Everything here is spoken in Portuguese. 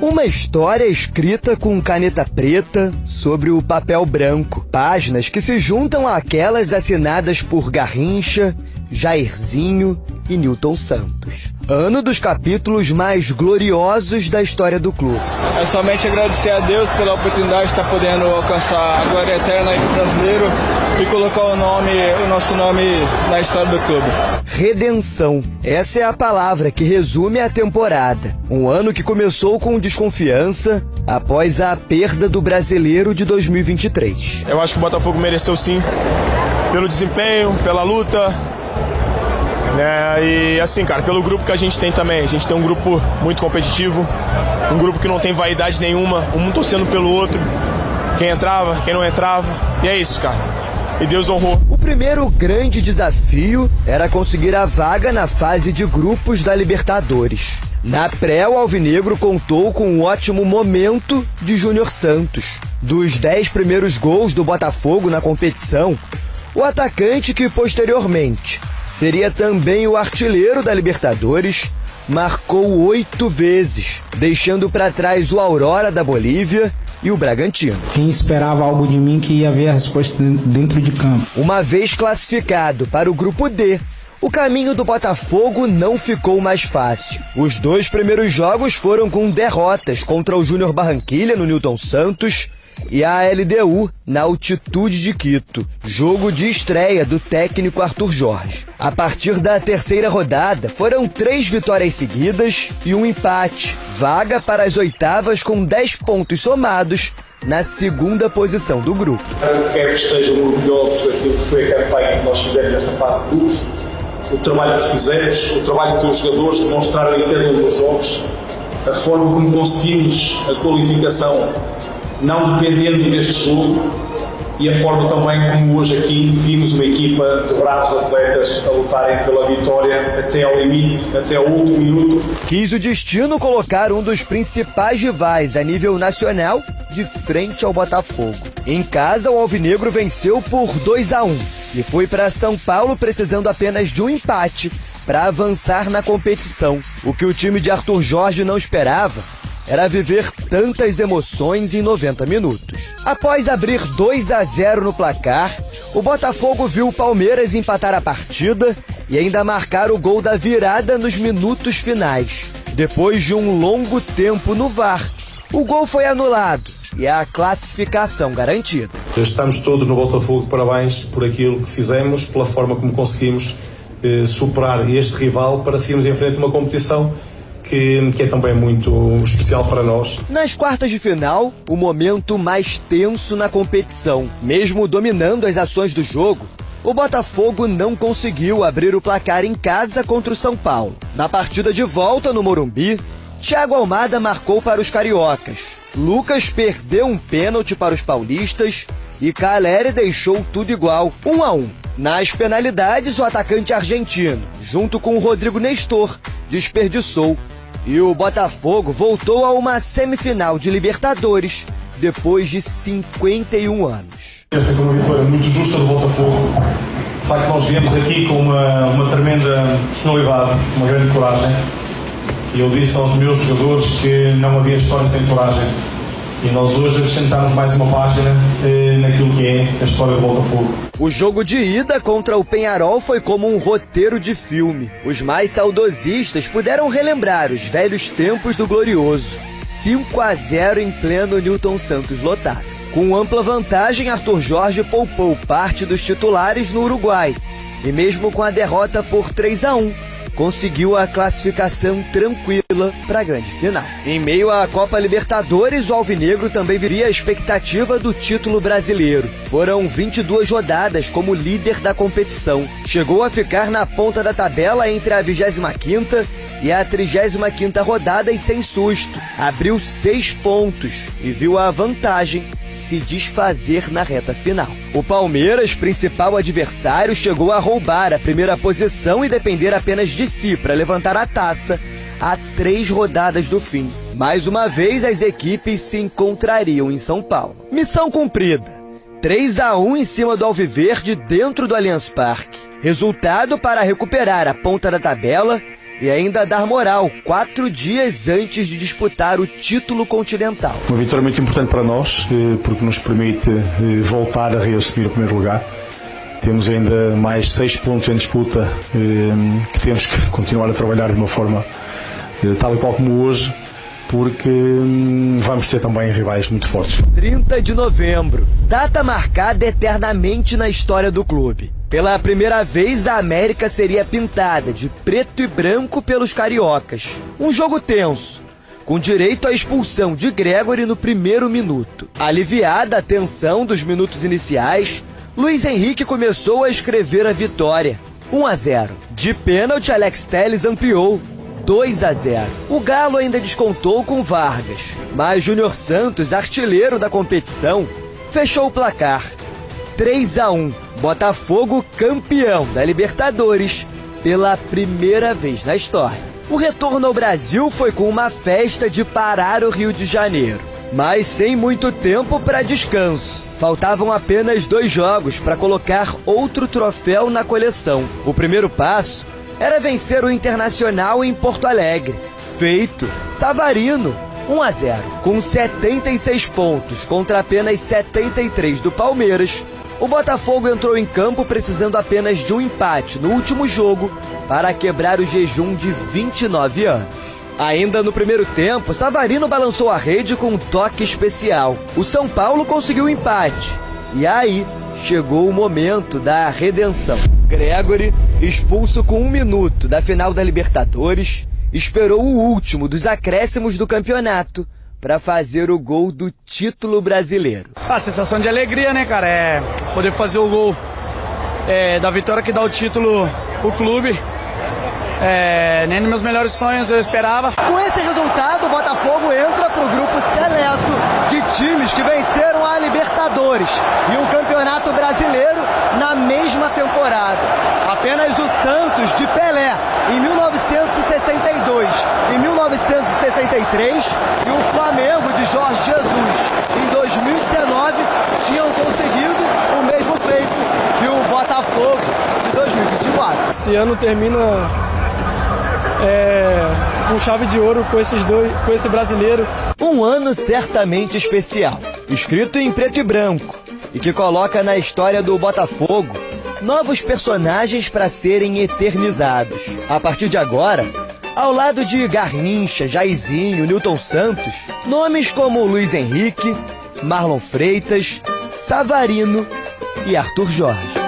Uma história escrita com caneta preta sobre o papel branco. Páginas que se juntam àquelas assinadas por Garrincha, Jairzinho e Newton Santos. Ano dos capítulos mais gloriosos da história do clube. É somente agradecer a Deus pela oportunidade de estar podendo alcançar a glória eterna aí do brasileiro e colocar o nosso nome na história do clube. Redenção. Essa é a palavra que resume a temporada. Um ano que começou com desconfiança após a perda do Brasileiro de 2023. Eu acho que o Botafogo mereceu sim, pelo desempenho, pela luta. E assim, cara, pelo grupo que a gente tem também. A gente tem um grupo muito competitivo, um grupo que não tem vaidade nenhuma, um torcendo pelo outro, quem entrava, quem não entrava, e é isso, cara. E Deus honrou. O primeiro grande desafio era conseguir a vaga na fase de grupos da Libertadores. Na pré, o Alvinegro contou com um ótimo momento de Júnior Santos. Dos 10 primeiros gols do Botafogo na competição, o atacante que posteriormente seria também o artilheiro da Libertadores, marcou 8 vezes, deixando para trás o Aurora da Bolívia e o Bragantino. Quem esperava algo de mim que ia ver a resposta dentro de campo. Uma vez classificado para o grupo D, o caminho do Botafogo não ficou mais fácil. Os 2 primeiros jogos foram com derrotas contra o Júnior Barranquilla no Newton Santos e a LDU na altitude de Quito, jogo de estreia do técnico Arthur Jorge. A partir da terceira rodada, foram 3 vitórias seguidas e um empate, vaga para as oitavas com 10 pontos somados na segunda posição do grupo. Quero que estejam orgulhosos daquilo que foi a campanha que nós fizemos nesta fase de grupos, o trabalho que fizemos, o trabalho que os jogadores demonstraram em cada um dos jogos, a forma como conseguimos a qualificação não dependendo deste jogo e a forma também como hoje aqui vimos uma equipa de bravos atletas a lutarem pela vitória até ao limite, até ao último minuto. Quis o destino colocar um dos principais rivais a nível nacional de frente ao Botafogo. Em casa, o Alvinegro venceu por 2-1 e foi para São Paulo precisando apenas de um empate para avançar na competição. O que o time de Arthur Jorge não esperava era viver tantas emoções em 90 minutos. Após abrir 2-0 no placar, o Botafogo viu o Palmeiras empatar a partida e ainda marcar o gol da virada nos minutos finais. Depois de um longo tempo no VAR, o gol foi anulado e a classificação garantida. Estamos todos no Botafogo de parabéns por aquilo que fizemos, pela forma como conseguimos superar este rival para seguirmos em frente uma competição que é também muito especial para nós. Nas quartas de final, o momento mais tenso na competição. Mesmo dominando as ações do jogo, o Botafogo não conseguiu abrir o placar em casa contra o São Paulo. Na partida de volta no Morumbi, Thiago Almada marcou para os cariocas. Lucas perdeu um pênalti para os paulistas e Caleri deixou tudo igual, 1-1. Nas penalidades, o atacante argentino, junto com o Rodrigo Nestor, desperdiçou. E o Botafogo voltou a uma semifinal de Libertadores depois de 51 anos. Esta foi uma vitória muito justa do Botafogo. De facto, nós viemos aqui com uma tremenda personalidade, uma grande coragem. E eu disse aos meus jogadores que não havia história sem coragem. E nós hoje acrescentamos mais uma página naquilo que é a história do Botafogo. O jogo de ida contra o Peñarol foi como um roteiro de filme. Os mais saudosistas puderam relembrar os velhos tempos do glorioso. 5-0 em pleno Newton Santos lotado. Com ampla vantagem, Arthur Jorge poupou parte dos titulares no Uruguai. E mesmo com a derrota por 3-1, conseguiu a classificação tranquila para a grande final. Em meio à Copa Libertadores, o Alvinegro também vivia a expectativa do título brasileiro. Foram 22 rodadas como líder da competição. Chegou a ficar na ponta da tabela entre a 25ª e a 35ª rodada e sem susto. Abriu 6 pontos e viu a vantagem se desfazer na reta final. O Palmeiras, principal adversário, chegou a roubar a primeira posição e depender apenas de si para levantar a taça a 3 rodadas do fim. Mais uma vez, as equipes se encontrariam em São Paulo. Missão cumprida. 3-1 em cima do Alviverde dentro do Allianz Parque. Resultado para recuperar a ponta da tabela e ainda dar moral 4 dias antes de disputar o título continental. Uma vitória muito importante para nós, porque nos permite voltar a reassumir o primeiro lugar. Temos ainda mais 6 pontos em disputa que temos que continuar a trabalhar de uma forma tal e qual como hoje, porque vamos ter também rivais muito fortes. 30 de novembro, data marcada eternamente na história do clube. Pela primeira vez, a América seria pintada de preto e branco pelos cariocas. Um jogo tenso, com direito à expulsão de Gregóry no primeiro minuto. Aliviada a tensão dos minutos iniciais, Luiz Henrique começou a escrever a vitória. 1-0. De pênalti, Alex Telles ampliou. 2-0. O Galo ainda descontou com Vargas, mas Júnior Santos, artilheiro da competição, fechou o placar. 3-1. Botafogo campeão da Libertadores pela primeira vez na história. O retorno ao Brasil foi com uma festa de parar o Rio de Janeiro, mas sem muito tempo para descanso. Faltavam apenas 2 jogos para colocar outro troféu na coleção. O primeiro passo era vencer o Internacional em Porto Alegre. Feito. Savarino, 1-0. Com 76 pontos contra apenas 73 do Palmeiras, o Botafogo entrou em campo precisando apenas de um empate no último jogo para quebrar o jejum de 29 anos. Ainda no primeiro tempo, Savarino balançou a rede com um toque especial. O São Paulo conseguiu o empate. E aí chegou o momento da redenção. Gregóry, expulso com 1 minuto da final da Libertadores, esperou o último dos acréscimos do campeonato para fazer o gol do título brasileiro. A sensação de alegria, né, cara? É poder fazer o gol da vitória que dá o título o clube. Nem nos meus melhores sonhos eu esperava. Com esse resultado, o Botafogo entra para o grupo seleto de times que venceram a Libertadores e o Campeonato Brasileiro na mesma temporada. Apenas o Santos de Pelé em 1962 e 1963 e o Flamengo de Jorge Jesus em 2019 tinham conseguido o mesmo feito que o Botafogo de 2024. Esse ano termina com chave de ouro com esse brasileiro. Um ano certamente especial, escrito em preto e branco, e que coloca na história do Botafogo novos personagens para serem eternizados. A partir de agora, ao lado de Garrincha, Jairzinho, Nilton Santos, nomes como Luiz Henrique, Marlon Freitas, Savarino e Arthur Jorge.